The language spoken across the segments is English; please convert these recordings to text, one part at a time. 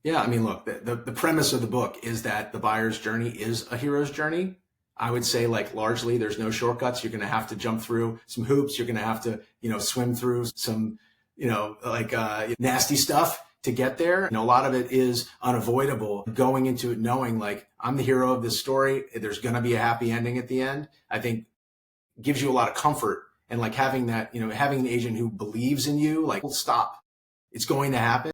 Yeah, I mean, look, the premise of the book is that the buyer's journey is a hero's journey. I would say, like, largely there's no shortcuts. You're going to have to jump through some hoops. You're going to have to, swim through some, nasty stuff to get there. A lot of it is unavoidable. Going into it knowing, like, I'm the hero of this story. There's going to be a happy ending at the end. I think gives you a lot of comfort. And like having that, having an agent who believes in you, like, well, stop. It's going to happen.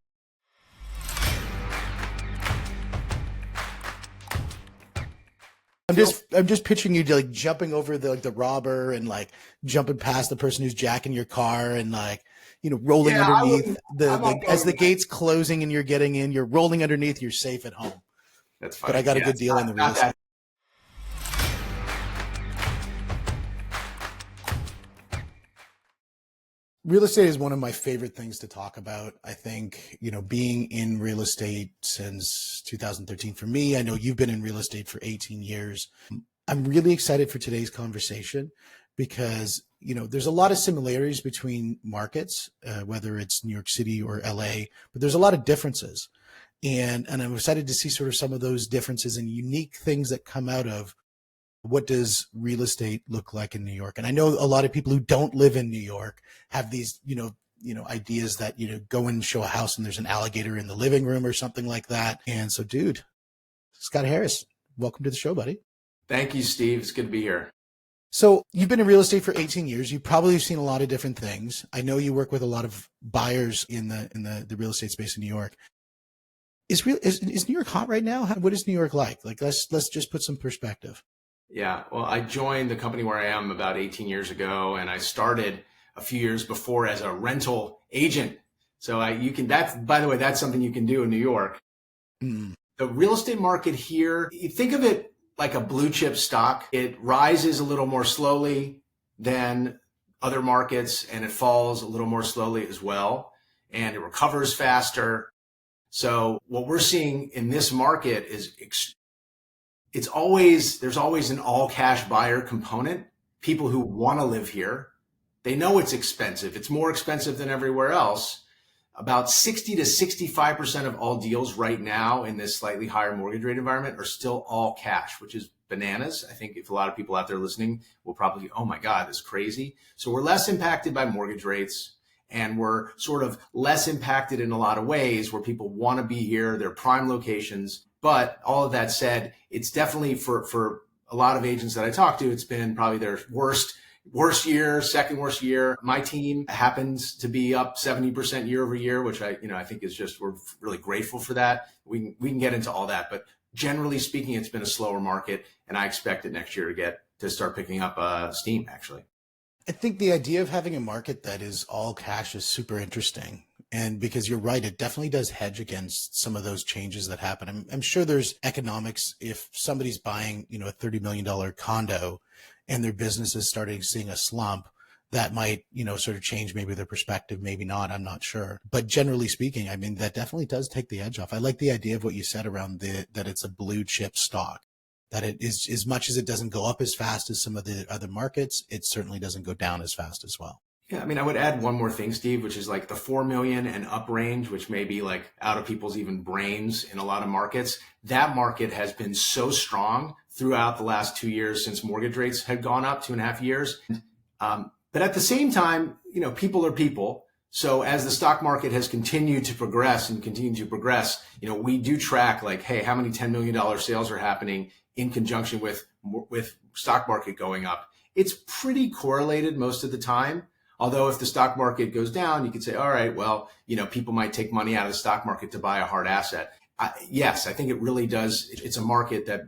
I'm just picturing you like jumping over the robber and like jumping past the person who's jacking your car and like, rolling Yeah, underneath as the going gate's closing and you're getting in, you're rolling underneath, you're safe at home. That's But I funny. got a Yeah, good deal on the real estate. Real estate is one of my favorite things to talk about. I think, being in real estate since 2013 for me, I know you've been in real estate for 18 years. I'm really excited for today's conversation because, there's a lot of similarities between markets, whether it's New York City or LA, but there's a lot of differences. And I'm excited to see sort of some of those differences and unique things that come out of what does real estate look like in New York. And I know a lot of people who don't live in New York have these, ideas that, go and show a house and there's an alligator in the living room or something like that. And so, dude, Scott Harris, welcome to the show, buddy. Thank you, Steve. It's good to be here. So you've been in real estate for 18 years. You probably have seen a lot of different things. I know you work with a lot of buyers in the real estate space in New York. Is New York hot right now? What is New York like? Like, let's just put some perspective. Yeah, well, I joined the company where I am about 18 years ago, and I started a few years before as a rental agent. So by the way, that's something you can do in New York. Mm. The real estate market here, you think of it like a blue chip stock. It rises a little more slowly than other markets, and it falls a little more slowly as well, and it recovers faster. So what we're seeing in this market is there's always an all cash buyer component. People who want to live here, they know it's expensive. It's more expensive than everywhere else. About 60 to 65% of all deals right now in this slightly higher mortgage rate environment are still all cash, which is bananas. I think if a lot of people out there listening will probably, oh my God, this is crazy. So we're less impacted by mortgage rates, and we're sort of less impacted in a lot of ways where people want to be here. They're prime locations. But all of that said, it's definitely for a lot of agents that I talk to, it's been probably their worst year, second worst year. My team happens to be up 70% year over year, which I think is just, we're really grateful for that. We can get into all that, but generally speaking, it's been a slower market, and I expect it next year to start picking up steam, actually. I think the idea of having a market that is all cash is super interesting. And because you're right, it definitely does hedge against some of those changes that happen. I'm sure there's economics if somebody's buying, a $30 million condo and their business is starting seeing a slump, that might, sort of change maybe their perspective, maybe not, I'm not sure. But generally speaking, I mean, that definitely does take the edge off. I like the idea of what you said around that it's a blue chip stock, that it is, as much as it doesn't go up as fast as some of the other markets, it certainly doesn't go down as fast as well. Yeah, I mean, I would add one more thing, Steve, which is like the 4 million and up range, which may be like out of people's even brains in a lot of markets. That market has been so strong throughout the last 2 years since mortgage rates had gone up 2.5 years. But at the same time, people are people. So as the stock market has continued to progress, we do track like, hey, how many $10 million sales are happening in conjunction with stock market going up? It's pretty correlated most of the time. Although if the stock market goes down, you could say, all right, well, people might take money out of the stock market to buy a hard asset. Yes, I think it really does. It's a market that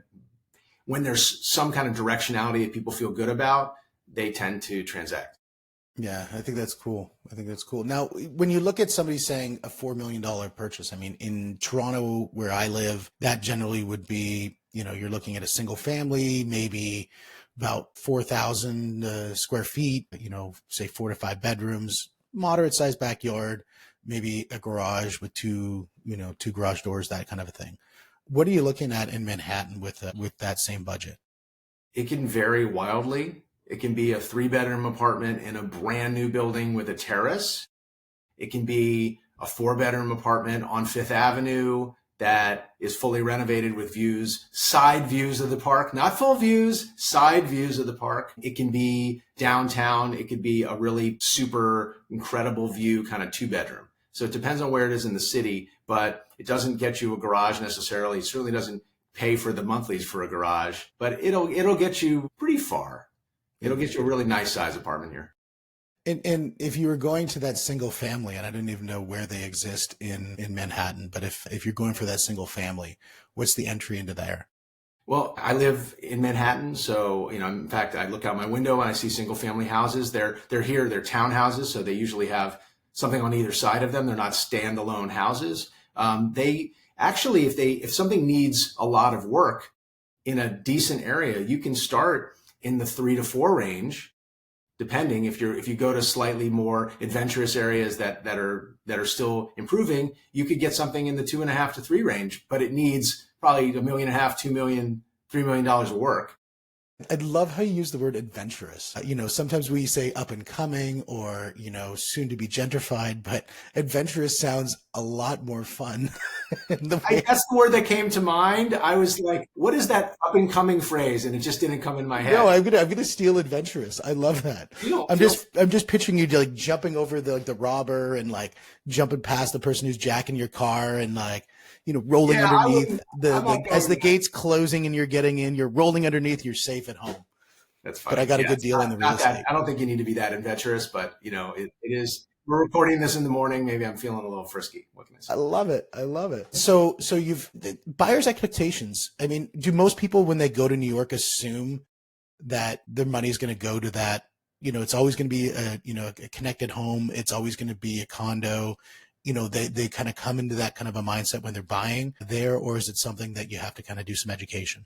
when there's some kind of directionality that people feel good about, they tend to transact. Yeah, I think that's cool. Now, when you look at somebody saying a $4 million purchase, I mean, in Toronto, where I live, that generally would be, you're looking at a single family, maybe about 4,000 square feet, say 4 to 5 bedrooms, moderate sized backyard, maybe a garage with two garage doors, that kind of a thing. What are you looking at in Manhattan with that same budget? It can vary wildly. It can be a 3-bedroom apartment in a brand new building with a terrace. It can be a 4-bedroom apartment on Fifth Avenue that is fully renovated with views, side views of the park, not full views, side views of the park. It can be downtown. It could be a really super incredible view, kind of 2-bedroom. So it depends on where it is in the city, but it doesn't get you a garage necessarily. It certainly doesn't pay for the monthlies for a garage, but it'll get you pretty far. It'll get you a really nice size apartment here. And if you were going to that single family, and I don't even know where they exist in Manhattan, but if you're going for that single family, what's the entry into there? Well, I live in Manhattan, so in fact, I look out my window and I see single family houses. They're here, they're townhouses, so they usually have something on either side of them. They're not standalone houses. They actually, if something needs a lot of work in a decent area, you can start in the 3 to 4 range. Depending if you go to slightly more adventurous areas that are still improving, you could get something in the $2.5 to 3 range, but it needs probably $1.5 million, $2 million, $3 million of work. I love how you use the word adventurous. Sometimes we say up and coming or, soon to be gentrified, but adventurous sounds a lot more fun. That's the word that came to mind. I was like, what is that up and coming phrase? And it just didn't come in my head. No, I'm gonna steal adventurous. I love that. I'm just picturing you like jumping over the robber and like jumping past the person who's jacking your car and like, rolling underneath as the gate's closing and you're getting in, you're rolling underneath, you're safe at home. That's fine. But I got a good deal on the real estate. I don't think you need to be that adventurous, but it is. We're recording this in the morning. Maybe I'm feeling a little frisky. What can I say? I love it. So you've buyers' expectations. I mean, do most people when they go to New York assume that their money is going to go to that? It's always going to be a connected home. It's always going to be a condo. They kind of come into that kind of a mindset when they're buying there, or is it something that you have to kind of do some education?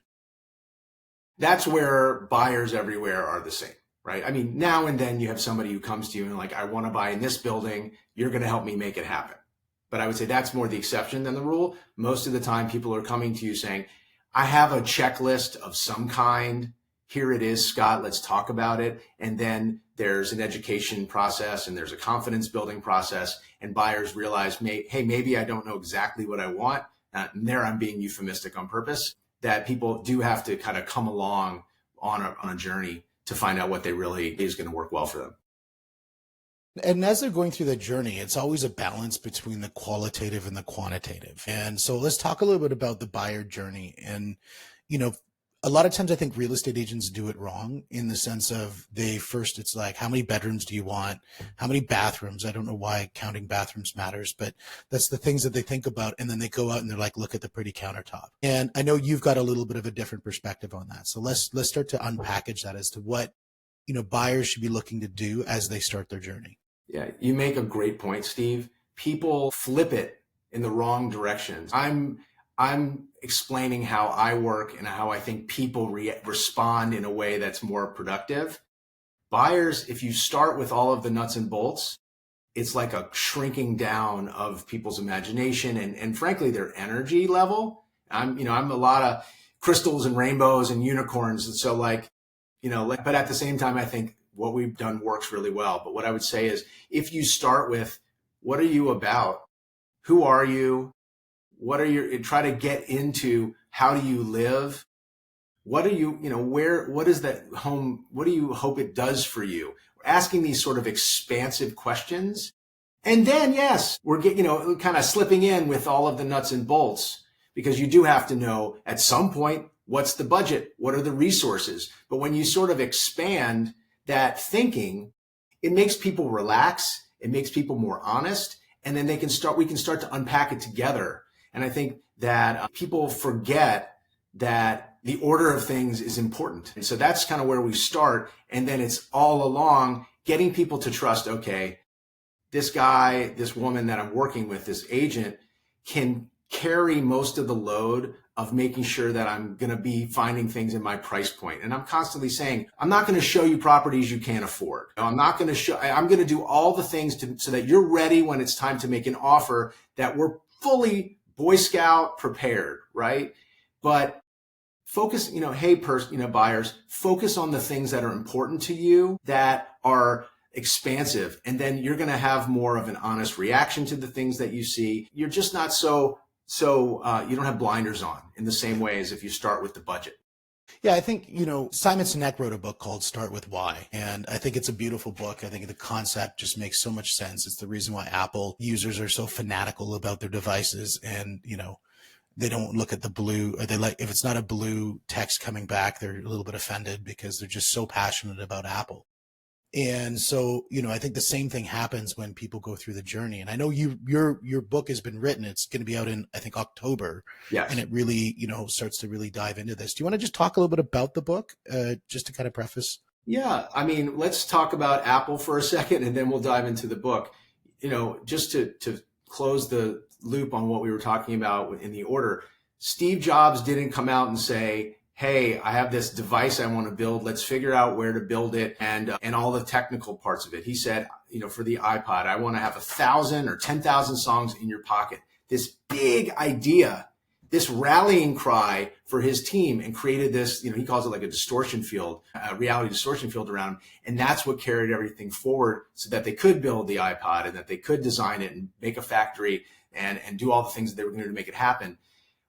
That's where buyers everywhere are the same, right? I mean, now and then you have somebody who comes to you and like, I want to buy in this building. You're going to help me make it happen. But I would say that's more the exception than the rule. Most of the time people are coming to you saying, I have a checklist of some kind. Here it is, Scott, let's talk about it. And then there's an education process and there's a confidence building process, and buyers realize, hey, maybe I don't know exactly what I want. And there I'm being euphemistic on purpose, that people do have to kind of come along on a journey to find out what they really is going to work well for them. And as they're going through that journey, it's always a balance between the qualitative and the quantitative. And so let's talk a little bit about the buyer journey. And, a lot of times I think real estate agents do it wrong in the sense of it's like, how many bedrooms do you want? How many bathrooms? I don't know why counting bathrooms matters, but that's the things that they think about. And then they go out and they're like, look at the pretty countertop. And I know you've got a little bit of a different perspective on that. So let's start to unpackage that as to what, buyers should be looking to do as they start their journey. Yeah, you make a great point, Steve. People flip it in the wrong directions. I'm explaining how I work and how I think people respond in a way that's more productive. Buyers, if you start with all of the nuts and bolts, it's like a shrinking down of people's imagination and frankly, their energy level. I'm a lot of crystals and rainbows and unicorns. And so but at the same time, I think what we've done works really well. But what I would say is if you start with, what are you about? Who are you? Try to get into how do you live? What are you, what is that home? What do you hope it does for you? Asking these sort of expansive questions. And then, yes, we're kind of slipping in with all of the nuts and bolts, because you do have to know at some point, what's the budget? What are the resources? But when you sort of expand that thinking, it makes people relax. It makes people more honest. And then we can start to unpack it together. And I think that people forget that the order of things is important. And so that's kind of where we start. And then it's all along getting people to trust, okay, this guy, this woman that I'm working with, this agent can carry most of the load of making sure that I'm going to be finding things in my price point. And I'm constantly saying, I'm not going to show you properties you can't afford. I'm going to do all the things so that you're ready when it's time to make an offer, that we're fully Boy Scout prepared, right? But focus, buyers, focus on the things that are important to you, that are expansive. And then you're going to have more of an honest reaction to the things that you see. You're just not so So you don't have blinders on in the same way as if you start with the budget. Yeah, I think, Simon Sinek wrote a book called Start With Why. And I think it's a beautiful book. I think the concept just makes so much sense. It's the reason why Apple users are so fanatical about their devices. And, they don't look at the blue, or if it's not a blue text coming back, they're a little bit offended because they're just so passionate about Apple. And so, I think the same thing happens when people go through the journey. And I know your book has been written. It's going to be out in, I think, October. Yes. And it really, starts to really dive into this. Do you want to just talk a little bit about the book, just to kind of preface? Yeah. I mean, let's talk about Apple for a second, and then we'll dive into the book. Just to close the loop on what we were talking about in the order, Steve Jobs didn't come out and say, hey, I have this device I want to build. Let's figure out where to build it and all the technical parts of it. He said, for the iPod, I want to have 1,000 or 10,000 songs in your pocket. This big idea, this rallying cry for his team, and created this, he calls it like a distortion field, a reality distortion field around him. And that's what carried everything forward so that they could build the iPod and that they could design it and make a factory and do all the things that they were going to do to make it happen.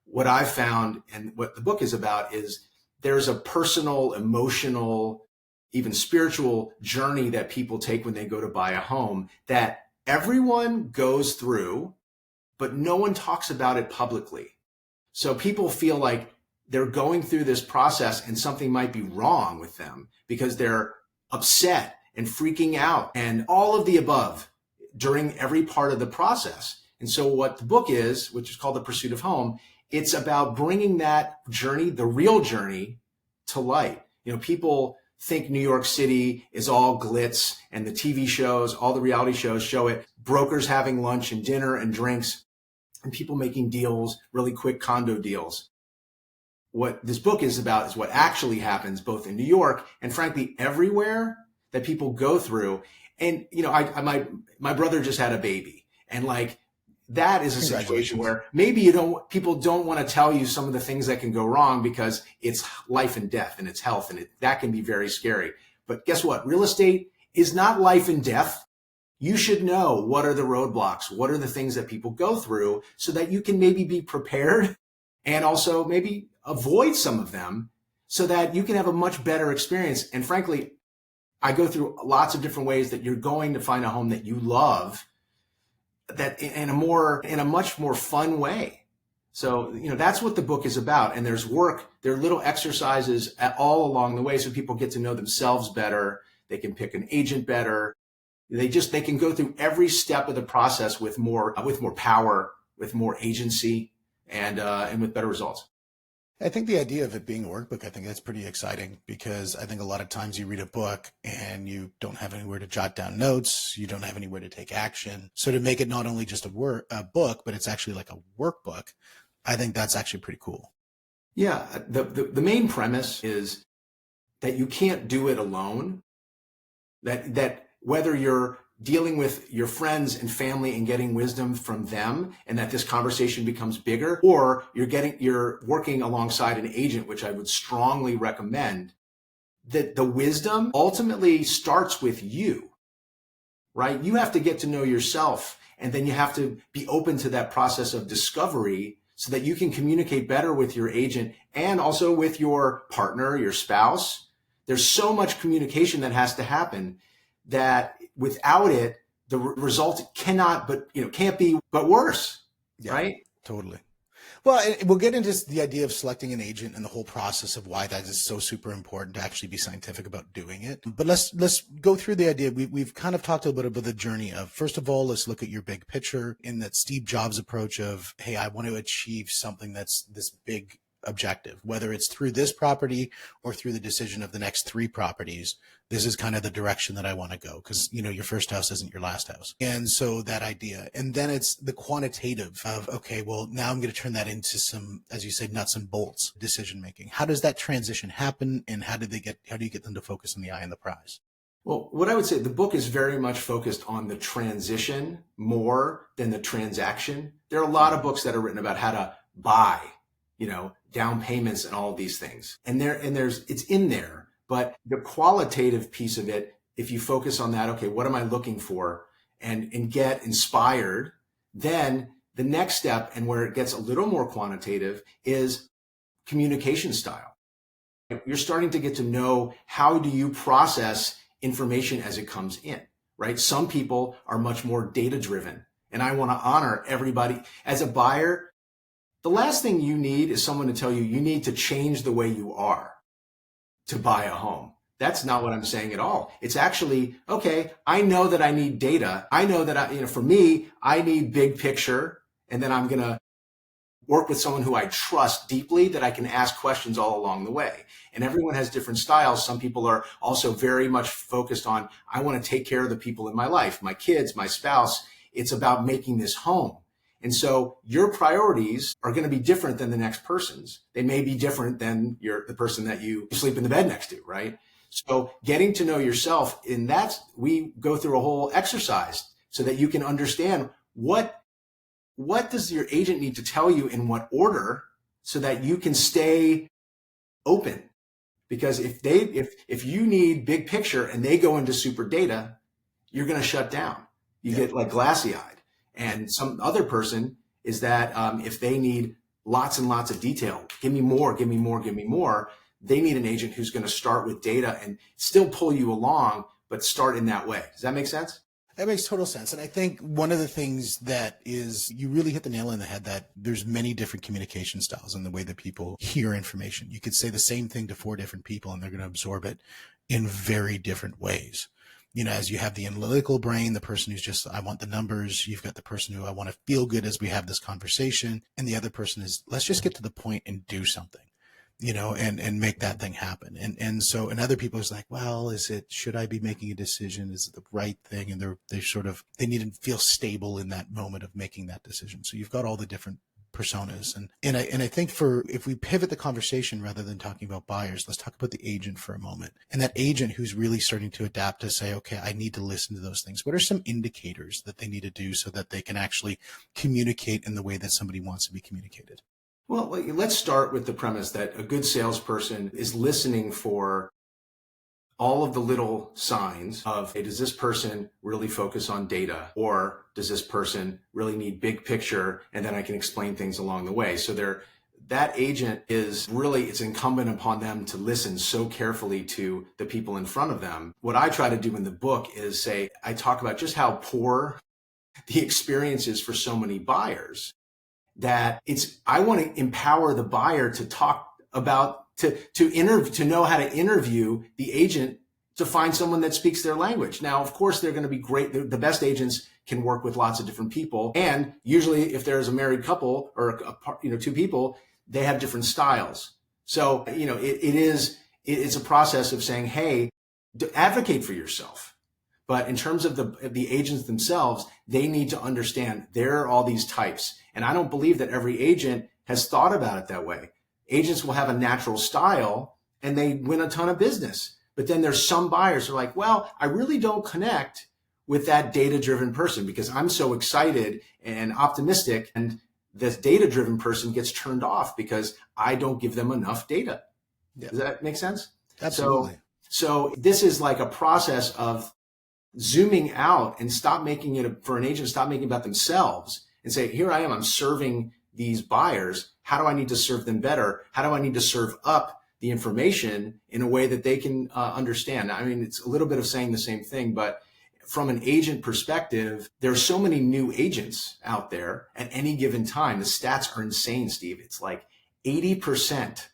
What I've found, and what the book is about, is there's a personal, emotional, even spiritual journey that people take when they go to buy a home that everyone goes through, but no one talks about it publicly. So people feel like they're going through this process and something might be wrong with them because they're upset and freaking out and all of the above during every part of the process. And so what the book is, which is called The Pursuit of Home, it's about bringing that journey, the real journey, to light. People think New York City is all glitz, and the TV shows, all the reality shows show it. Brokers having lunch and dinner and drinks, and people making deals, really quick condo deals. What this book is about is what actually happens both in New York and frankly everywhere that people go through. And my brother just had a baby, and that is a situation where maybe people don't want to tell you some of the things that can go wrong because it's life and death and it's health, and that can be very scary. But guess what? Real estate is not life and death. You should know what are the roadblocks, what are the things that people go through so that you can maybe be prepared and also maybe avoid some of them so that you can have a much better experience. And frankly, I go through lots of different ways that you're going to find a home that you love, that in a much more fun way. So, that's what the book is about. And there's work, there are little exercises all along the way so people get to know themselves better. They can pick an agent better. They can go through every step of the process with more power, with more agency, and with better results. I think the idea of it being a workbook, I think that's pretty exciting, because I think a lot of times you read a book and you don't have anywhere to jot down notes. You don't have anywhere to take action. So to make it not only just a book, but it's actually like a workbook, I think that's actually pretty cool. Yeah. The main premise is that you can't do it alone, that whether you're dealing with your friends and family and getting wisdom from them, and that this conversation becomes bigger, or you're working alongside an agent, which I would strongly recommend, that the wisdom ultimately starts with you, right? You have to get to know yourself, and then you have to be open to that process of discovery so that you can communicate better with your agent and also with your partner, your spouse. There's so much communication that has to happen that without it, the result can't be but worse, Yeah, right? Totally. Well, and we'll get into the idea of selecting an agent and the whole process of why that is so super important to actually be scientific about doing it. But let's go through the idea. We've kind of talked a little bit about the journey of, first of all, let's look at your big picture in that Steve Jobs approach of, hey, I want to achieve something that's this big objective, whether it's through this property or through the decision of the next 3 properties. This is kind of the direction that I want to go, because your first house isn't your last house. And so that idea, and then it's the quantitative of, okay, well, now I'm going to turn that into some, as you said, nuts and bolts decision making. How does that transition happen, and how do you get them to focus on the eye and the prize? Well, what I would say, the book is very much focused on the transition more than the transaction. There are a lot of books that are written about how to buy, down payments and all of these things. And it's in there, but the qualitative piece of it, if you focus on that, okay, what am I looking for, and get inspired, then The next step, and where it gets a little more quantitative, is communication style. You're starting to get to know, how do you process information as it comes in, right? Some people are much more data driven, and I want to honor everybody. As a buyer, the last thing you need is someone to tell you you need to change the way you are to buy a home. That's not what I'm saying at all. It's actually, okay, I know that I need data. I know that for me, I need big picture, and then I'm going to work with someone who I trust deeply, that I can ask questions all along the way. And everyone has different styles. Some people are also very much focused on, I want to take care of the people in my life, my kids, my spouse. It's about making this home. And so your priorities are going to be different than the next person's. They may be different than the person that you sleep in the bed next to, right? So getting to know yourself, in that, we go through a whole exercise so that you can understand what does your agent need to tell you in what order, so that you can stay open. Because if you need big picture and they go into super data, you're going to shut down. You get like glassy eyed. And some other person is that if they need lots and lots of detail, give me more, give me more, give me more. They need an agent who's going to start with data and still pull you along, but start in that way. Does that make sense? That makes total sense. And I think one of the things that is, you really hit the nail on the head, that there's many different communication styles in the way that people hear information. You could say the same thing to 4 different people and they're going to absorb it in very different ways. You know, as you have the analytical brain, the person who's just, I want the numbers. You've got the person who, I want to feel good as we have this conversation. And the other person is, let's just get to the point and do something, you know, and make that thing happen. And so, and other people is like, well, should I be making a decision? Is it the right thing? And they need to feel stable in that moment of making that decision. So you've got all the different personas. And I think if we pivot the conversation rather than talking about buyers, let's talk about the agent for a moment. And that agent who's really starting to adapt to say, okay, I need to listen to those things. What are some indicators that they need to do so that they can actually communicate in the way that somebody wants to be communicated? Well, let's start with the premise that a good salesperson is listening for all of the little signs of, hey, does this person really focus on data, or does this person really need big picture, and then I can explain things along the way. So that agent is really, it's incumbent upon them to listen so carefully to the people in front of them. What I try to do in the book is I talk about just how poor the experience is for so many buyers, that I want to empower the buyer to talk about, to know how to interview the agent, to find someone that speaks their language. Now, of course, they're going to be great. The best agents can work with lots of different people. And usually if there's a married couple or 2 people, they have different styles. So, it's a process of saying, hey, advocate for yourself. But in terms of the agents themselves, they need to understand there are all these types. And I don't believe that every agent has thought about it that way. Agents will have a natural style and they win a ton of business. But then there's some buyers who are like, well, I really don't connect with that data-driven person because I'm so excited and optimistic. And this data-driven person gets turned off because I don't give them enough data. Yep. Does that make sense? Absolutely. So this is like a process of zooming out and stop making it for an agent, stop making it about themselves and say, here I am, I'm serving these buyers. How do I need to serve them better? How do I need to serve up the information in a way that they can understand? I mean, it's a little bit of saying the same thing, but from an agent perspective, there's so many new agents out there at any given time. The stats are insane, Steve. It's like 80%.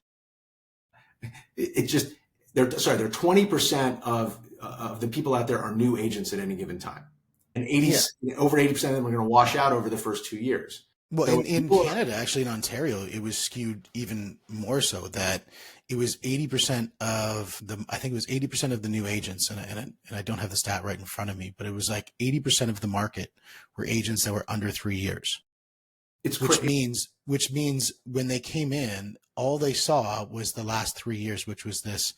They're 20% of the people out there are new agents at any given time. And over 80% of them are going to wash out over the first 2 years. Well, so in Canada, actually in Ontario, it was skewed even more so, that it was 80% of the new agents. And I don't have the stat right in front of me, but it was like 80% of the market were agents that were under 3 years. Which means when they came in, all they saw was the last 3 years, which was this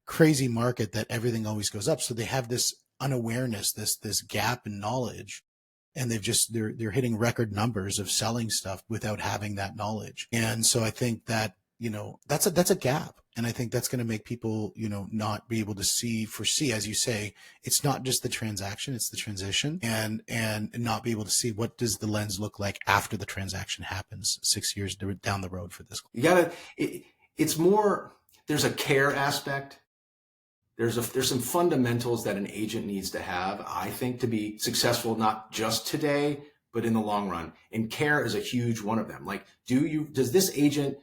crazy market that everything always goes up. So they have this unawareness, this gap in knowledge, and they're hitting record numbers of selling stuff without having that knowledge. And so I think that, that's a gap. And I think that's going to make people, not be able to foresee, as you say, it's not just the transaction, it's the transition, and not be able to see what does the lens look like after the transaction happens 6 years down the road for this. It's more, there's a care aspect. There's some fundamentals that an agent needs to have, I think, to be successful, not just today, but in the long run. And care is a huge one of them. Like, does this agent,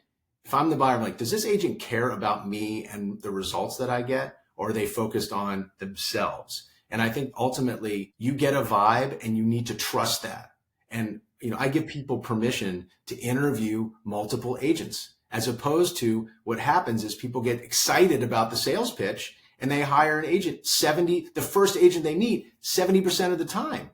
if I'm the buyer, I'm like, does this agent care about me and the results that I get? Or are they focused on themselves? And I think ultimately you get a vibe and you need to trust that. And, I give people permission to interview multiple agents, as opposed to what happens is people get excited about the sales pitch and they hire an agent the first agent they meet 70% of the time.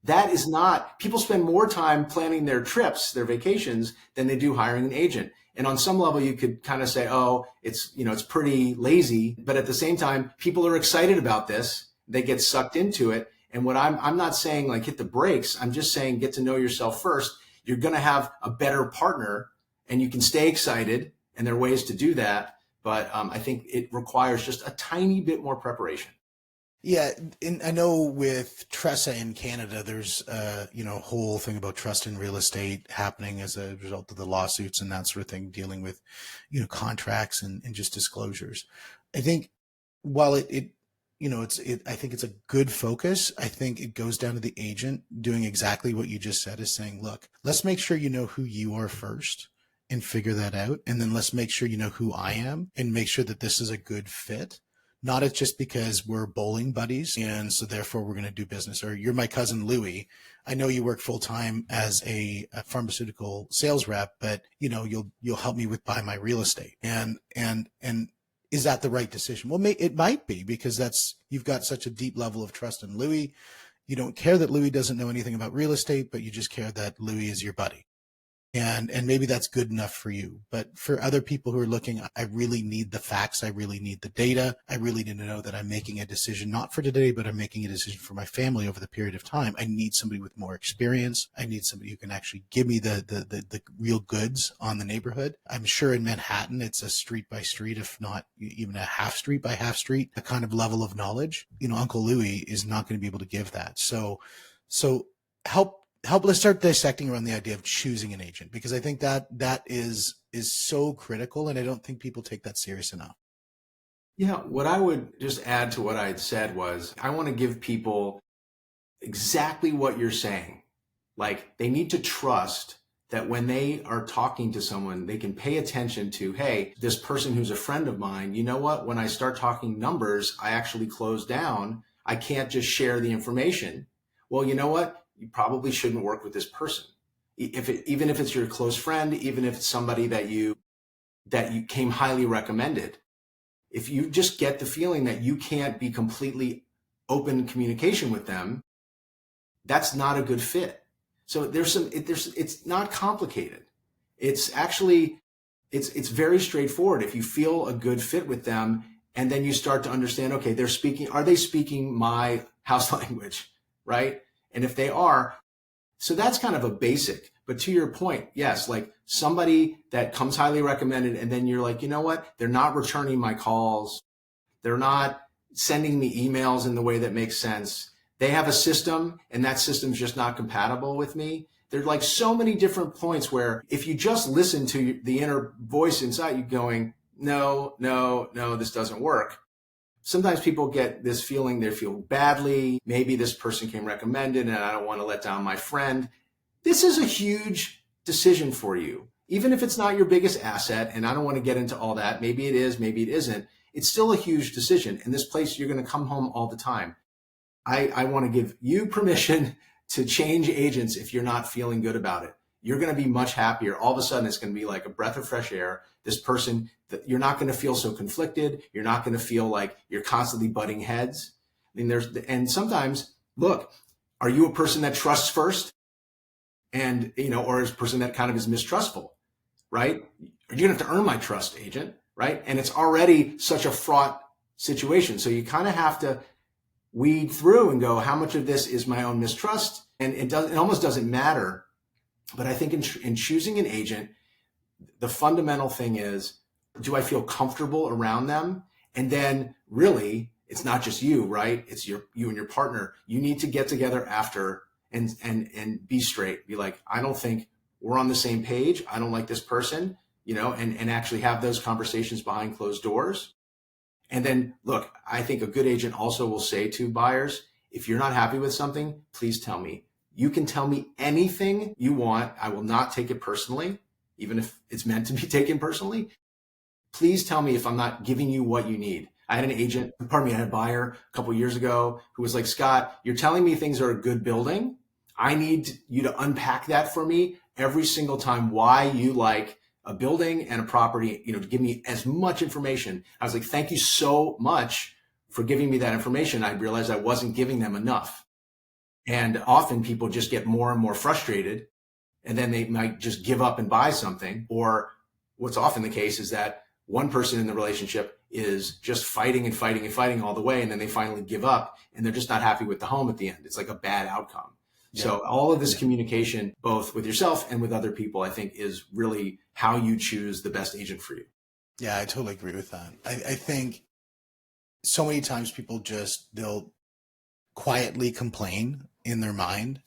That is not, people spend more time planning their trips, their vacations, than they do hiring an agent. And on some level, you could kind of say, oh, it's pretty lazy. But at the same time, people are excited about this. They get sucked into it. And what I'm not saying like hit the brakes. I'm just saying get to know yourself first. You're going to have a better partner and you can stay excited. And there are ways to do that. But I think it requires just a tiny bit more preparation. Yeah, and I know with TRESA in Canada, there's a whole thing about trust in real estate happening as a result of the lawsuits and that sort of thing, dealing with contracts and just disclosures. I think while I think it's a good focus. I think it goes down to the agent doing exactly what you just said, is saying, look, let's make sure you know who you are first and figure that out, and then let's make sure you know who I am and make sure that this is a good fit. Not it's just because we're bowling buddies and so therefore we're going to do business, or you're my cousin Louie. I know you work full time as a pharmaceutical sales rep, but you'll help me with buy my real estate. And is that the right decision? Well, it might be, because you've got such a deep level of trust in Louie. You don't care that Louie doesn't know anything about real estate, but you just care that Louie is your buddy. And maybe that's good enough for you. But for other people who are looking, I really need the facts. I really need the data. I really need to know that I'm making a decision, not for today, but I'm making a decision for my family over the period of time. I need somebody with more experience. I need somebody who can actually give me the real goods on the neighborhood. I'm sure in Manhattan, it's a street by street, if not even a half street by half street, a kind of level of knowledge. Uncle Louie is not going to be able to give that. So let's start dissecting around the idea of choosing an agent, because I think that is so critical, and I don't think people take that serious enough. Yeah, what I would just add to what I had said was, I want to give people exactly what you're saying. Like, they need to trust that when they are talking to someone, they can pay attention to, hey, this person who's a friend of mine, you know what? When I start talking numbers, I actually close down. I can't just share the information. Well, you know what? You probably shouldn't work with this person. Even if it's your close friend, even if it's somebody that you came highly recommended, if you just get the feeling that you can't be completely open communication with them, that's not a good fit. So it's not complicated. It's actually, it's very straightforward. If you feel a good fit with them, and then you start to understand, okay, are they speaking my house language, right? And if they are, so that's kind of a basic. But to your point, yes, like somebody that comes highly recommended, and then you're like, you know what? They're not returning my calls. They're not sending me emails in the way that makes sense. They have a system, and that system's just not compatible with me. There's like so many different points where if you just listen to the inner voice inside you going, no, this doesn't work. Sometimes people get this feeling they feel badly. Maybe this person came recommended and I don't want to let down my friend. This is a huge decision for you. Even if it's not your biggest asset, and I don't want to get into all that. Maybe it is, maybe it isn't. It's still a huge decision. In this place, you're going to come home all the time. I want to give you permission to change agents if you're not feeling good about it. You're going to be much happier. All of a sudden, it's going to be like a breath of fresh air. This person, that you're not going to feel so conflicted. You're not going to feel like you're constantly butting heads. I mean, and sometimes, look, are you a person that trusts first? And, or is a person that kind of is mistrustful, right? You're going to have to earn my trust, agent, right? And it's already such a fraught situation. So you kind of have to weed through and go, how much of this is my own mistrust? And it almost doesn't matter. But I think in choosing an agent, the fundamental thing is, Do I feel comfortable around them? And then really, it's not just you, right? It's you and your partner. You need to get together after and be straight. Be like, I don't think we're on the same page. I don't like this person, and actually have those conversations behind closed doors. And then look, I think a good agent also will say to buyers, if you're not happy with something, please tell me. You can tell me anything you want. I will not take it personally, even if it's meant to be taken personally. Please tell me if I'm not giving you what you need. I had a buyer a couple of years ago who was like, Scott, you're telling me things are a good building. I need you to unpack that for me every single time, why you like a building and a property, to give me as much information. I was like, thank you so much for giving me that information. I realized I wasn't giving them enough. And often people just get more and more frustrated, and then they might just give up and buy something. Or what's often the case is that one person in the relationship is just fighting and fighting and fighting all the way, and then they finally give up, and they're just not happy with the home at the end. It's like a bad outcome. Yeah. So all of this communication, both with yourself and with other people, I think is really how you choose the best agent for you. Yeah, I totally agree with that. I think so many times people they'll quietly complain in their mind,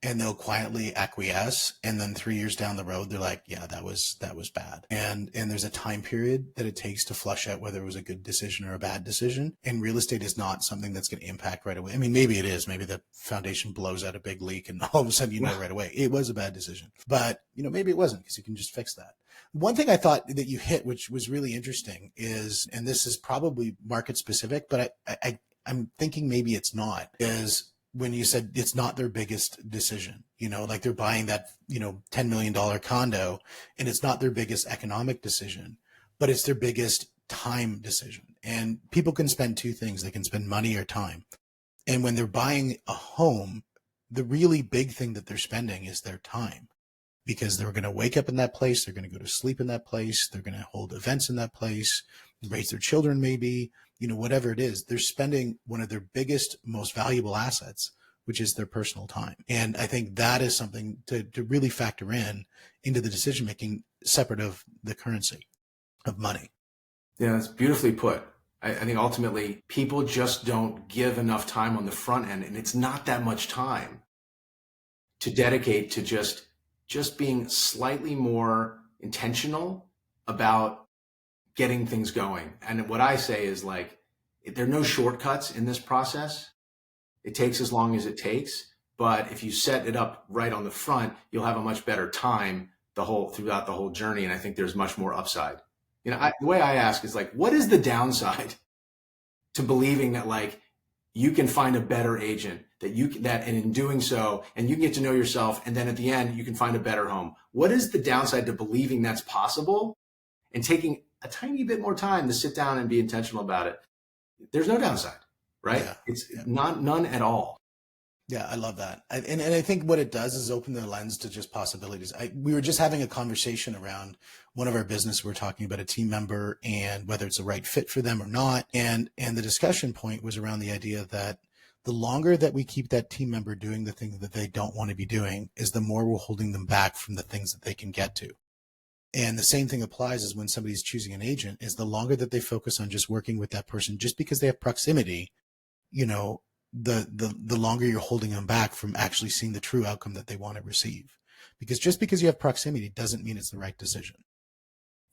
and they'll quietly acquiesce. And then 3 years down the road, they're like, yeah, that was bad. And there's a time period that it takes to flush out whether it was a good decision or a bad decision. And real estate is not something that's going to impact right away. I mean, maybe it is. Maybe the foundation blows out a big leak and all of a sudden, right away, it was a bad decision. But, maybe it wasn't, because you can just fix that. One thing I thought that you hit, which was really interesting, is, and this is probably market specific, but I'm thinking maybe it's not, is when you said it's not their biggest decision, like they're buying that, $10 million condo, and it's not their biggest economic decision, but it's their biggest time decision. And people can spend two things. They can spend money or time. And when they're buying a home, the really big thing that they're spending is their time, because they're going to wake up in that place. They're going to go to sleep in that place. They're going to hold events in that place, raise their children, maybe, whatever it is. They're spending one of their biggest, most valuable assets, which is their personal time. And I think that is something to really factor into the decision-making, separate of the currency of money. Yeah, that's beautifully put. I think ultimately people just don't give enough time on the front end, and it's not that much time to dedicate to just being slightly more intentional about getting things going. And what I say is, like, there are no shortcuts in this process. It takes as long as it takes, but if you set it up right on the front, you'll have a much better time throughout the whole journey. And I think there's much more upside. The way I ask is, like, what is the downside to believing that, like, you can find a better agent, and in doing so, and you can get to know yourself, and then at the end you can find a better home? What is the downside to believing that's possible and taking a tiny bit more time to sit down and be intentional about it? There's no downside, right? Yeah. It's none at all. Yeah, I love that. And I think what it does is open the lens to just possibilities. We were just having a conversation around one of our business. We're talking about a team member and whether it's the right fit for them or not. And the discussion point was around the idea that the longer that we keep that team member doing the things that they don't want to be doing, is the more we're holding them back from the things that they can get to. And the same thing applies as when somebody's choosing an agent, is the longer that they focus on just working with that person, just because they have proximity, the longer you're holding them back from actually seeing the true outcome that they want to receive. Because just because you have proximity doesn't mean it's the right decision.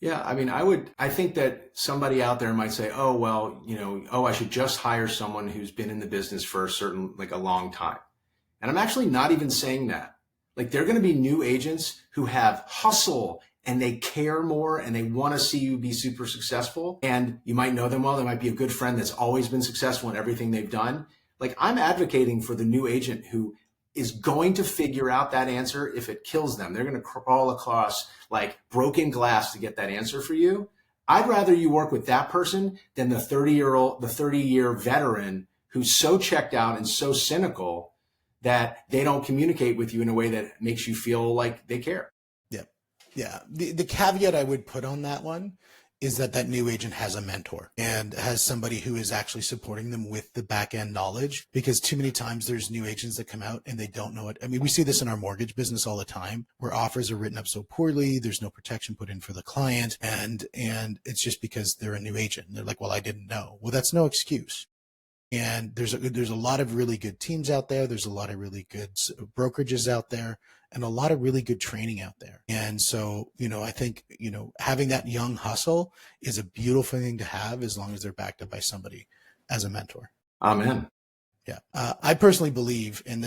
Yeah, I mean, I think that somebody out there might say, oh, well, I should just hire someone who's been in the business for a long time. And I'm actually not even saying that. Like, there are going to be new agents who have hustle, and they care more, and they want to see you be super successful. And you might know them well. They might be a good friend that's always been successful in everything they've done. Like, I'm advocating for the new agent who is going to figure out that answer if it kills them. They're going to crawl across like broken glass to get that answer for you. I'd rather you work with that person than the 30-year veteran who's so checked out and so cynical that they don't communicate with you in a way that makes you feel like they care. Yeah. The caveat I would put on that one is that that new agent has a mentor and has somebody who is actually supporting them with the back end knowledge. Because too many times there's new agents that come out and they don't know it. I mean, we see this in our mortgage business all the time, where offers are written up so poorly, there's no protection put in for the client, and it's just because they're a new agent. They're like, well, I didn't know. Well, that's no excuse. And there's a lot of really good teams out there. There's a lot of really good brokerages out there, and a lot of really good training out there. And so, I think, having that young hustle is a beautiful thing to have, as long as they're backed up by somebody as a mentor. Amen. Yeah. I personally believe, and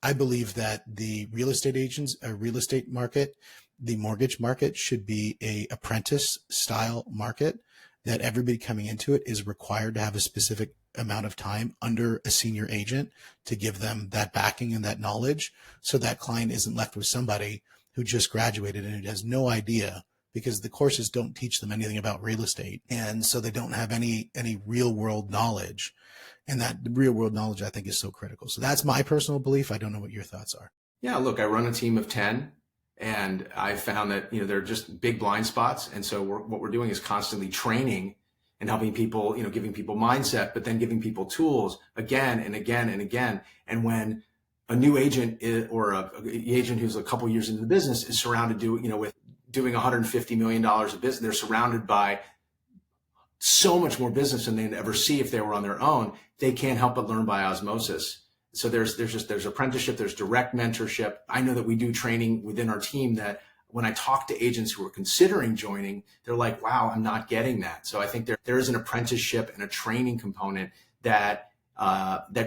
I believe that the real estate market, the mortgage market should be a apprentice style market, that everybody coming into it is required to have a specific amount of time under a senior agent to give them that backing and that knowledge, so that client isn't left with somebody who just graduated and who has no idea, because the courses don't teach them anything about real estate. And so they don't have any real world knowledge. And that real world knowledge, I think, is so critical. So that's my personal belief. I don't know what your thoughts are. Yeah, look, I run a team of 10, and I found that, there are just big blind spots. And so what we're doing is constantly training and helping people, giving people mindset, but then giving people tools again and again and again. And when a new agent or a agent who's a couple years into the business is surrounded with doing $150 million of business, they're surrounded by so much more business than they'd ever see if they were on their own. They can't help but learn by osmosis. So there's apprenticeship, there's direct mentorship. I know that we do training within our team that when I talk to agents who are considering joining, they're like, wow, I'm not getting that. So I think there is an apprenticeship and a training component that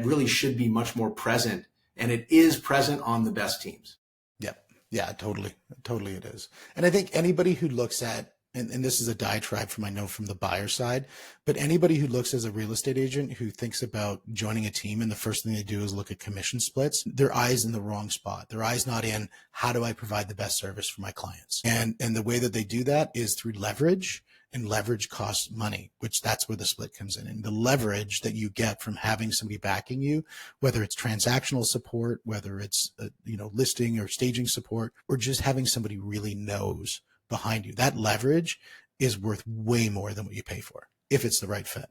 really should be much more present. And it is present on the best teams. Yep. Yeah, totally. Totally it is. And I think anybody who looks at, and this is a diatribe from the buyer side, but anybody who looks as a real estate agent who thinks about joining a team and the first thing they do is look at commission splits, their eye's in the wrong spot. Their eye's not in, how do I provide the best service for my clients? And the way that they do that is through leverage, and leverage costs money, which that's where the split comes in. And the leverage that you get from having somebody backing you, whether it's transactional support, whether it's listing or staging support, or just having somebody really knows behind you, that leverage is worth way more than what you pay for, if it's the right fit.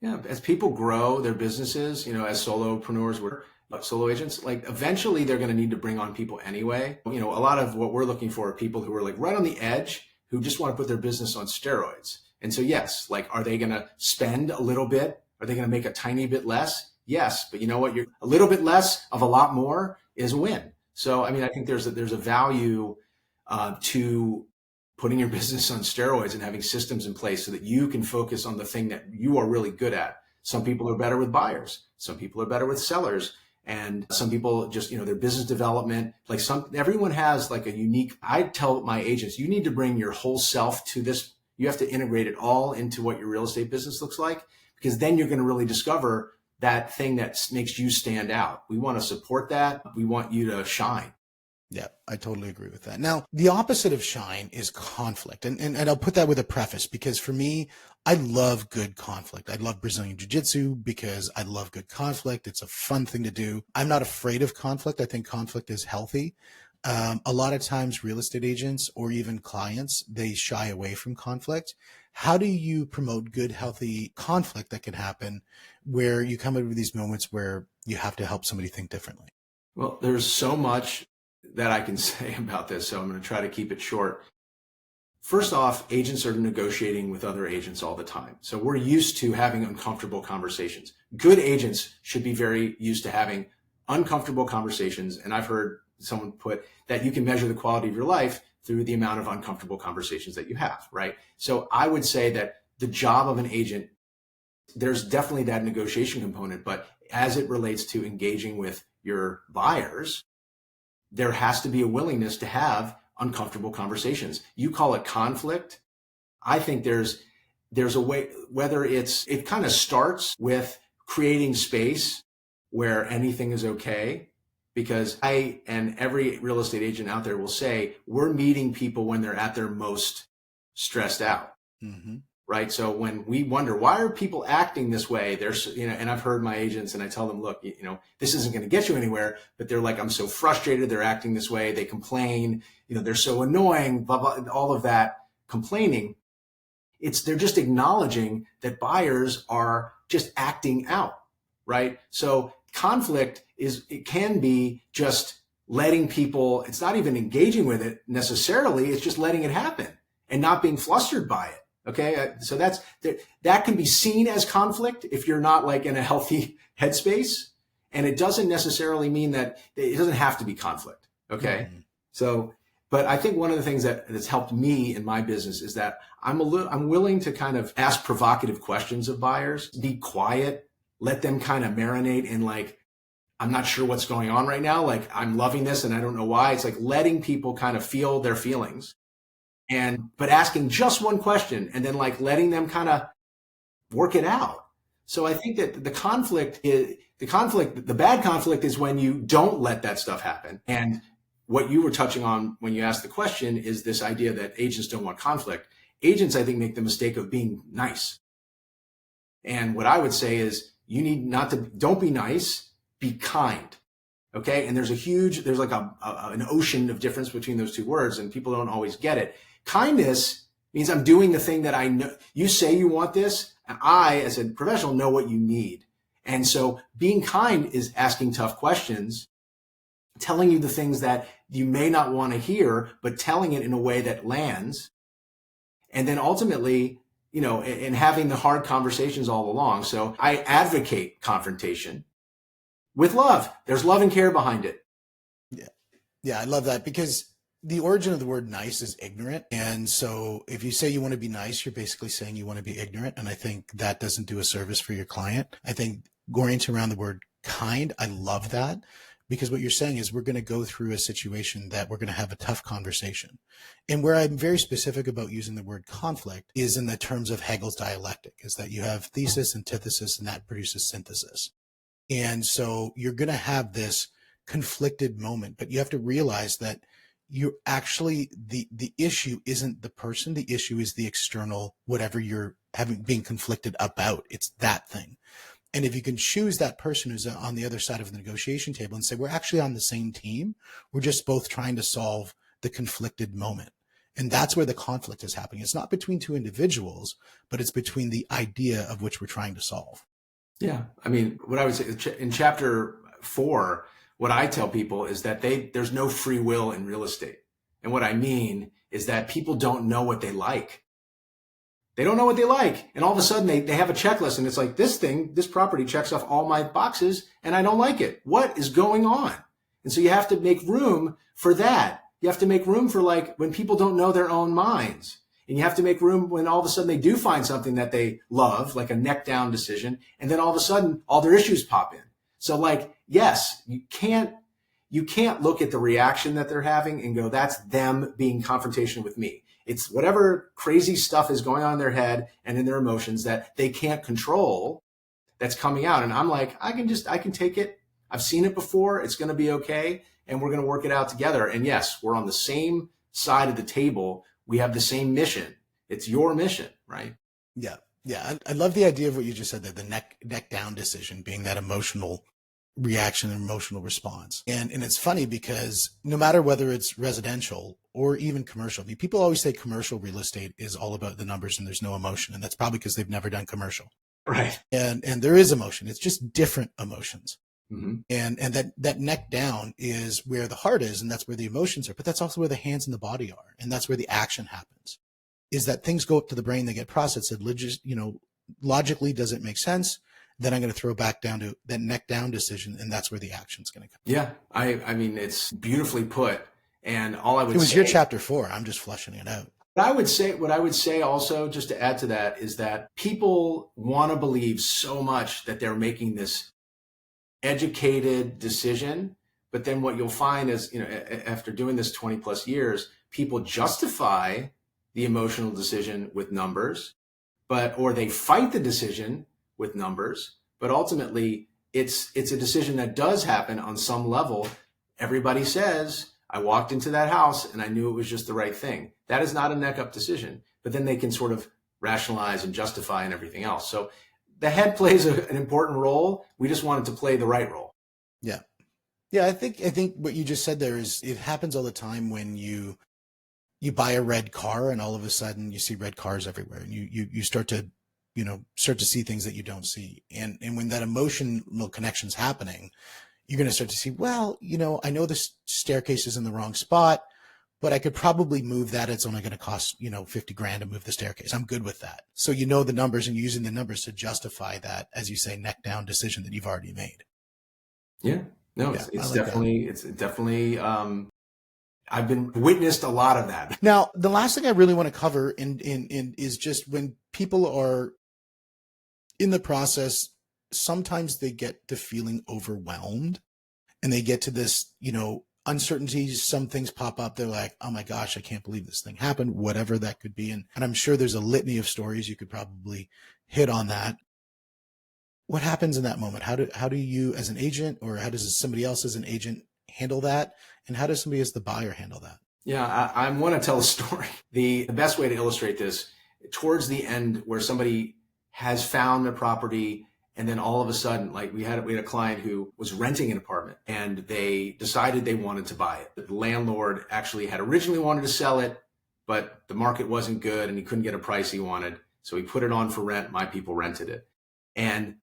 Yeah, as people grow their businesses, as solopreneurs, solo agents, like eventually they're going to need to bring on people anyway. A lot of what we're looking for are people who are like right on the edge, who just want to put their business on steroids. And so yes, like, are they going to spend a little bit? Are they going to make a tiny bit less? Yes, but you know what? A little bit less of a lot more is a win. So, I mean, I think there's a value to putting your business on steroids and having systems in place so that you can focus on the thing that you are really good at. Some people are better with buyers. Some people are better with sellers. And some people just, their business development, everyone has like a unique, I tell my agents, you need to bring your whole self to this. You have to integrate it all into what your real estate business looks like, because then you're going to really discover that thing that makes you stand out. We want to support that. We want you to shine. Yeah, I totally agree with that. Now, the opposite of shine is conflict. And I'll put that with a preface, because for me, I love good conflict. I love Brazilian Jiu-Jitsu because I love good conflict. It's a fun thing to do. I'm not afraid of conflict. I think conflict is healthy. A lot of times real estate agents or even clients, they shy away from conflict. How do you promote good, healthy conflict that can happen where you come up with these moments where you have to help somebody think differently? Well, there's so much that I can say about this, so I'm going to try to keep it short. First off, agents are negotiating with other agents all the time. So we're used to having uncomfortable conversations. Good agents should be very used to having uncomfortable conversations. And I've heard someone put that you can measure the quality of your life through the amount of uncomfortable conversations that you have, right? So I would say that the job of an agent, there's definitely that negotiation component, but as it relates to engaging with your buyers, there has to be a willingness to have uncomfortable conversations. You call it conflict. I think there's a way, whether it kind of starts with creating space where anything is okay, because I and every real estate agent out there will say, we're meeting people when they're at their most stressed out. Mm-hmm. Right. So when we wonder, why are people acting this way? There's, and I've heard my agents and I tell them, look, this isn't going to get you anywhere, but they're like, I'm so frustrated. They're acting this way. They complain, they're so annoying, blah, blah, all of that complaining. they're just acknowledging that buyers are just acting out, right? So conflict it can be just letting people, it's not even engaging with it necessarily, it's just letting it happen and not being flustered by it. Okay. So that can be seen as conflict if you're not like in a healthy headspace. And it doesn't necessarily mean that it doesn't have to be conflict. Okay. Mm-hmm. So, but I think one of the things that's helped me in my business is that I'm willing to kind of ask provocative questions of buyers, be quiet, let them kind of marinate in like, I'm not sure what's going on right now. Like I'm loving this and I don't know why. It's like letting people kind of feel their feelings but asking just one question and then like letting them kind of work it out. So I think that the bad conflict is when you don't let that stuff happen. And what you were touching on when you asked the question is this idea that agents don't want conflict. Agents, I think, make the mistake of being nice. And what I would say is you need don't be nice, be kind. Okay. And there's like an ocean of difference between those two words and people don't always get it. Kindness means I'm doing the thing that I know. You say you want this, and I, as a professional, know what you need. And so being kind is asking tough questions, telling you the things that you may not want to hear, but telling it in a way that lands. And then ultimately, and having the hard conversations all along. So I advocate confrontation with love. There's love and care behind it. Yeah. Yeah, I love that because the origin of the word nice is ignorant. And so if you say you want to be nice, you're basically saying you want to be ignorant. And I think that doesn't do a service for your client. I think orienting around the word kind, I love that because what you're saying is we're going to go through a situation that we're going to have a tough conversation. And where I'm very specific about using the word conflict is in the terms of Hegel's dialectic, is that you have thesis, antithesis, and that produces synthesis. And so you're going to have this conflicted moment, but you have to realize that you actually, the issue isn't the person. The issue is the external, whatever you're being conflicted about. It's that thing. And if you can choose that person who's on the other side of the negotiation table and say, we're actually on the same team. We're just both trying to solve the conflicted moment. And that's where the conflict is happening. It's not between two individuals, but it's between the idea of which we're trying to solve. Yeah. I mean, what I would say in chapter 4, what I tell people is that there's no free will in real estate. And what I mean is that people don't know what they like. They don't know what they like. And all of a sudden they have a checklist and it's like this property checks off all my boxes and I don't like it. What is going on? And so you have to make room for that. You have to make room for like when people don't know their own minds. And you have to make room when all of a sudden they do find something that they love, like a neck down decision. And then all of a sudden all their issues pop in. So like, yes, you can't look at the reaction that they're having and go, that's them being confrontational with me. It's whatever crazy stuff is going on in their head and in their emotions that they can't control that's coming out. And I'm like, I can take it. I've seen it before. It's going to be okay. And we're going to work it out together. And yes, we're on the same side of the table. We have the same mission. It's your mission, right? Yeah. Yeah. I love the idea of what you just said there, the neck down decision being that emotional reaction and emotional response. And it's funny because no matter whether it's residential or even commercial, I mean, people always say commercial real estate is all about the numbers and there's no emotion. And that's probably because they've never done commercial. Right. And there is emotion. It's just different emotions. Mm-hmm. And that neck down is where the heart is, and that's where the emotions are, but that's also where the hands and the body are. And that's where the action happens, is that things go up to the brain, they get processed. Logically, does it make sense? Then I'm going to throw back down to that neck down decision. And that's where the action's going to come. Yeah. I mean, it's beautifully put. And all I would say, it was your chapter 4. I'm just fleshing it out. What I would say also, just to add to that, is that people want to believe so much that they're making this educated decision. But then what you'll find is, after doing this 20 plus years, people justify the emotional decision with numbers, or they fight the decision with numbers. But ultimately, it's a decision that does happen on some level. Everybody says, I walked into that house and I knew it was just the right thing. That is not a neck up decision, but then they can sort of rationalize and justify and everything else. So the head plays an important role. We just wanted to play the right role. Yeah. Yeah. I think what you just said there is it happens all the time when you you buy a red car and all of a sudden you see red cars everywhere, and you start to, start to see things that you don't see. And when that emotional connection's happening, you're going to start to see, well, I know this staircase is in the wrong spot, but I could probably move that. It's only going to cost, 50 grand to move the staircase. I'm good with that. So the numbers, and you're using the numbers to justify that, as you say, neck down decision that you've already made. Yeah, no, Yeah, it's like definitely, I've been witnessed a lot of that. Now, the last thing I really want to cover is just when people are in the process, sometimes they get to feeling overwhelmed, and they get to this, uncertainties. Some things pop up. They're like, oh my gosh, I can't believe this thing happened, whatever that could be. And I'm sure there's a litany of stories. You could probably hit on that. What happens in that moment? How do you as an agent, or how does somebody else as an agent handle that? And how does somebody as the buyer handle that? Yeah, I want to tell a story. The best way to illustrate this, towards the end, where somebody has found a property, and then all of a sudden, like we had a client who was renting an apartment, and they decided they wanted to buy it. The landlord actually had originally wanted to sell it, but the market wasn't good and he couldn't get a price he wanted. So he put it on for rent. My people rented it. And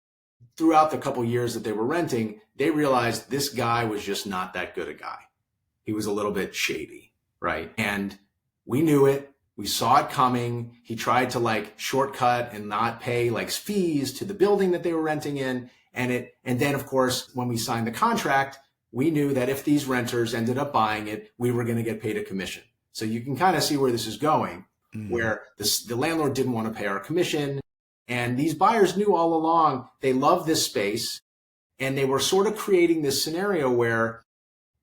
throughout the couple years that they were renting, they realized this guy was just not that good a guy. He was a little bit shady, right? And we knew it. We saw it coming. He tried to shortcut and not pay fees to the building that they were renting in. And then of course, when we signed the contract, we knew that if these renters ended up buying it, we were going to get paid a commission. So you can kind of see where this is going, where the landlord didn't want to pay our commission. And these buyers knew all along they loved this space, and they were sort of creating this scenario where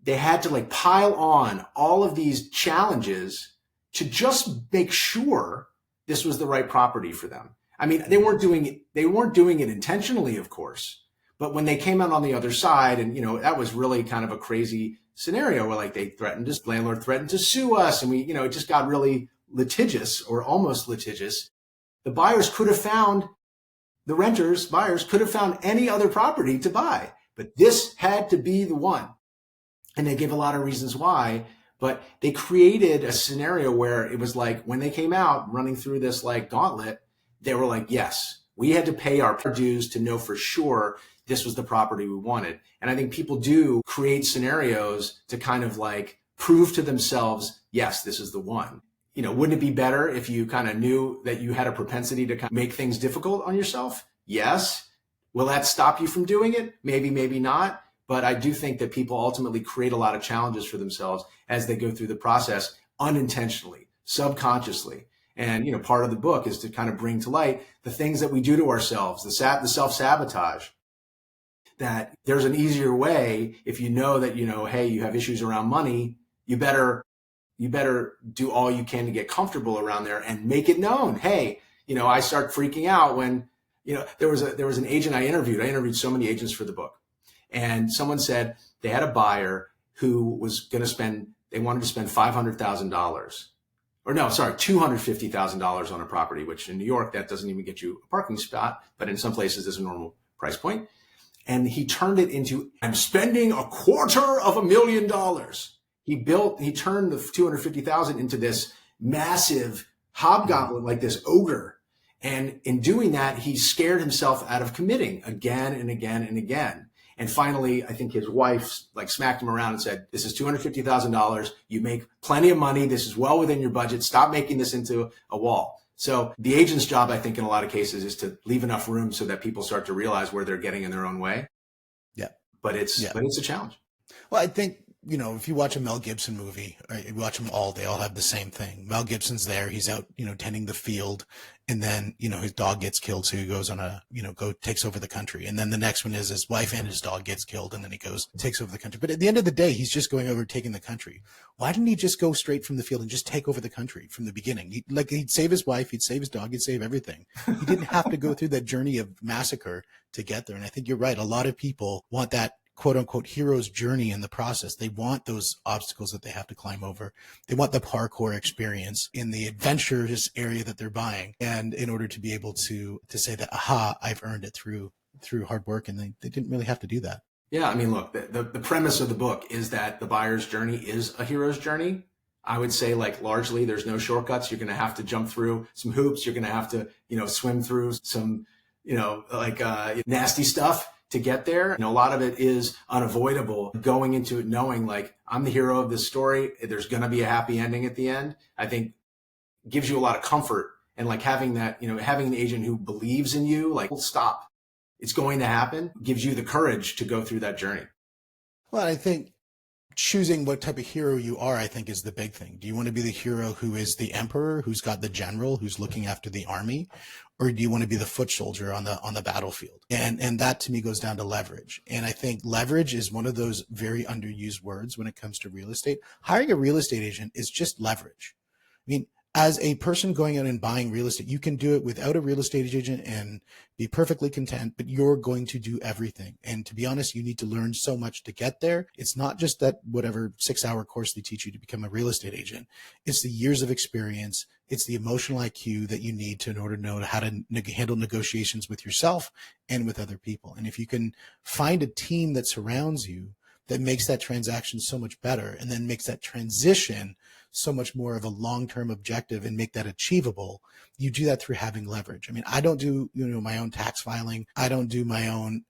they had to pile on all of these challenges to just make sure this was the right property for them. I mean, they weren't doing it intentionally, of course, but when they came out on the other side, and that was really kind of a crazy scenario where landlord threatened to sue us, and it just got really litigious, or almost litigious. The buyers could have found, buyers could have found any other property to buy, but this had to be the one. And they gave a lot of reasons why. But they created a scenario where it was when they came out running through this gauntlet, they were like, yes, we had to pay our dues to know for sure this was the property we wanted. And I think people do create scenarios to kind of prove to themselves, yes, this is the one. Wouldn't it be better if you kind of knew that you had a propensity to kind of make things difficult on yourself? Yes. Will that stop you from doing it? Maybe, maybe not. But I do think that people ultimately create a lot of challenges for themselves as they go through the process unintentionally, subconsciously. And, part of the book is to kind of bring to light the things that we do to ourselves, the self-sabotage, that there's an easier way. If you know that, hey, you have issues around money, you better do all you can to get comfortable around there and make it known. Hey, I start freaking out when, there was an agent I interviewed so many agents for the book. And someone said they had a buyer who was going to they wanted to spend $500,000, or no, sorry, $250,000 on a property, which in New York, that doesn't even get you a parking spot, but in some places is a normal price point. And he turned it into, I'm spending $250,000. He turned the 250,000 into this massive hobgoblin, like this ogre. And in doing that, he scared himself out of committing again and again and again. And finally, I think his wife smacked him around and said, this is $250,000. You make plenty of money. This is well within your budget. Stop making this into a wall. So the agent's job, I think, in a lot of cases is to leave enough room so that people start to realize where they're getting in their own way. Yeah. But it's a challenge. Well, I think, if you watch a Mel Gibson movie, right, you watch them all, they all have the same thing. Mel Gibson's there. He's out, tending the field. And then, his dog gets killed. So he goes on takes over the country. And then the next one is his wife and his dog gets killed. And then he takes over the country. But at the end of the day, he's just going over taking the country. Why didn't he just go straight from the field and just take over the country from the beginning? He'd save his wife, he'd save his dog, he'd save everything. He didn't have to go through that journey of massacre to get there. And I think you're right. A lot of people want that quote unquote hero's journey in the process. They want those obstacles that they have to climb over. They want the parkour experience in the adventurous area that they're buying. And in order to be able to say that, aha, I've earned it through hard work. And they didn't really have to do that. Yeah. I mean, look, the premise of the book is that the buyer's journey is a hero's journey. I would say like largely there's no shortcuts. You're going to have to jump through some hoops. You're going to have to, swim through some, nasty stuff to get there. A lot of it is unavoidable. Going into it knowing like I'm the hero of this story. There's going to be a happy ending at the end. I think gives you a lot of comfort, and like having that, having an agent who believes in you, like, well, stop, it's going to happen, gives you the courage to go through that journey. Well, I think choosing what type of hero you are, I think, is the big thing. Do you want to be the hero who is the emperor, who's got the general, who's looking after the army, or do you want to be the foot soldier on the battlefield? And that to me goes down to leverage. And I think leverage is one of those very underused words when it comes to real estate. Hiring a real estate agent is just leverage. I mean, as a person going out and buying real estate, you can do it without a real estate agent and be perfectly content, but you're going to do everything. And to be honest, you need to learn so much to get there. It's not just that whatever 6-hour course they teach you to become a real estate agent. It's the years of experience. It's the emotional IQ that you need in order to know how to handle negotiations with yourself and with other people. And if you can find a team that surrounds you, that makes that transaction so much better and then makes that transition so much more of a long-term objective and make that achievable, you do that through having leverage. I mean, I don't do, my own tax filing. I don't do my own,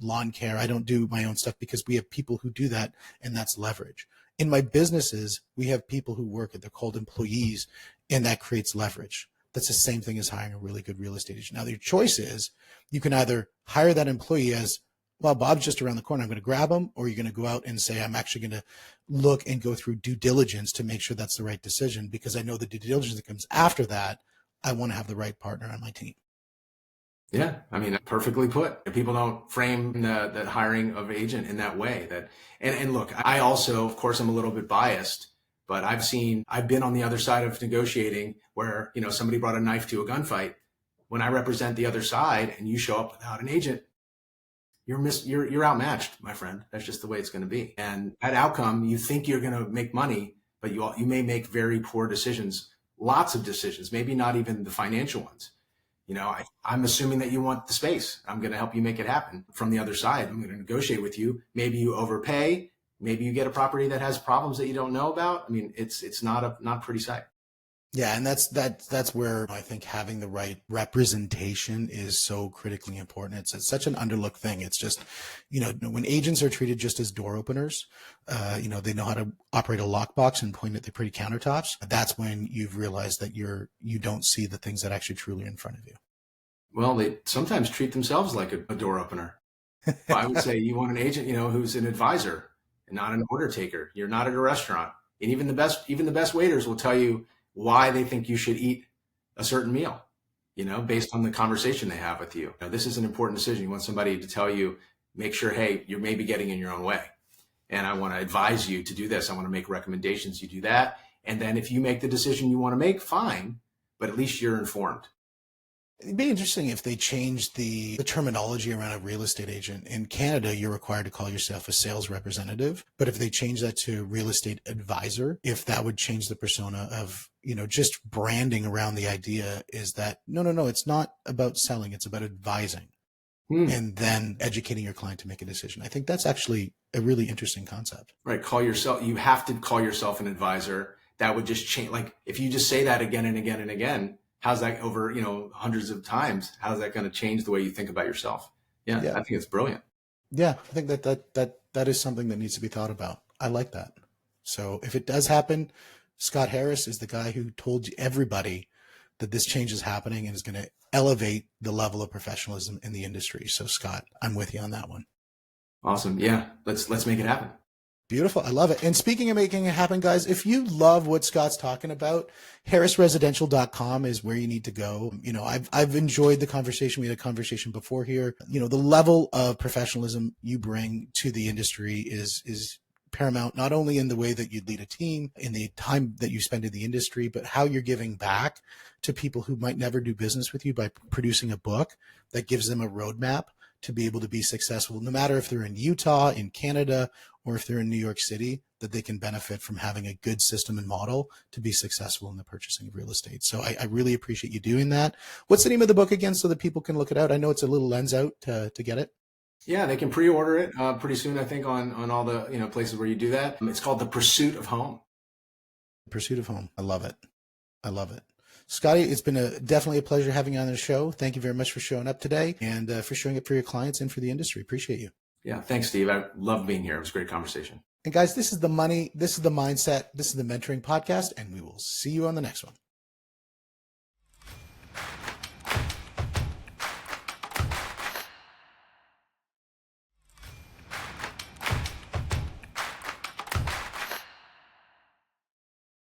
lawn care. I don't do my own stuff because we have people who do that, and that's leverage. In my businesses, we have people who work it. They're called employees, and that creates leverage. That's the same thing as hiring a really good real estate agent. Now, your choice is you can either hire that employee as, well, Bob's just around the corner, I'm going to grab him, or you're going to go out and say, I'm actually going to look and go through due diligence to make sure that's the right decision, because I know the due diligence that comes after that, I want to have the right partner on my team. Yeah, I mean, perfectly put. People don't frame the hiring of agent in that way. And look, I also, of course, I'm a little bit biased, but I've been on the other side of negotiating where, somebody brought a knife to a gunfight. When I represent the other side and you show up without an agent, you're outmatched, my friend. That's just the way it's going to be. And that outcome, you think you're going to make money, but you may make very poor decisions, lots of decisions, maybe not even the financial ones. I'm assuming that you want the space. I'm going to help you make it happen. From the other side, I'm going to negotiate with you. Maybe you overpay. Maybe you get a property that has problems that you don't know about. I mean, it's not a pretty sight. Yeah, and that's where I think having the right representation is so critically important. It's such an underlooked thing. It's just, when agents are treated just as door openers, they know how to operate a lockbox and point at the pretty countertops. That's when you've realized that you don't see the things that actually truly are in front of you. Well, they sometimes treat themselves like a door opener. Well, I would say you want an agent, who's an advisor and not an order taker. You're not at a restaurant, and even the best waiters will tell you why they think you should eat a certain meal, based on the conversation they have with you. This is an important decision. You want somebody to tell you, make sure, hey, you're maybe getting in your own way. And I want to advise you to do this. I want to make recommendations. You do that. And then if you make the decision you want to make, fine, but at least you're informed. It'd be interesting if they changed the terminology around a real estate agent. In Canada, you're required to call yourself a sales representative. But if they change that to real estate advisor, if that would change the persona of, just branding around the idea is that, no, it's not about selling. It's about advising and then educating your client to make a decision. I think that's actually a really interesting concept. Right. You have to call yourself an advisor. That would just change. Like if you just say that again and again and again, how's that over, hundreds of times? How's that going to change the way you think about yourself? Yeah, I think it's brilliant. Yeah, I think that is something that needs to be thought about. I like that. So if it does happen, Scott Harris is the guy who told everybody that this change is happening and is going to elevate the level of professionalism in the industry. So Scott, I'm with you on that one. Awesome. Yeah, let's make it happen. Beautiful. I love it. And speaking of making it happen, guys, if you love what Scott's talking about, harrisresidential.com is where you need to go. I've enjoyed the conversation. We had a conversation before here. The level of professionalism you bring to the industry is paramount, not only in the way that you lead a team, in the time that you spend in the industry, but how you're giving back to people who might never do business with you by producing a book that gives them a roadmap to be able to be successful, no matter if they're in Utah, in Canada, or if they're in New York City, that they can benefit from having a good system and model to be successful in the purchasing of real estate. So I really appreciate you doing that. What's the name of the book again so that people can look it out? I know it's a little lens out to get it. Yeah, they can pre-order it pretty soon, I think, on all the places where you do that. It's called The Pursuit of Home. Pursuit of home. I love it. I love it. Scotty, it's been definitely a pleasure having you on the show. Thank you very much for showing up today and for showing up for your clients and for the industry. Appreciate you. Yeah. Thanks, Steve. I love being here. It was a great conversation. And guys, this is the money, this is the mindset, this is the mentoring podcast, and we will see you on the next one.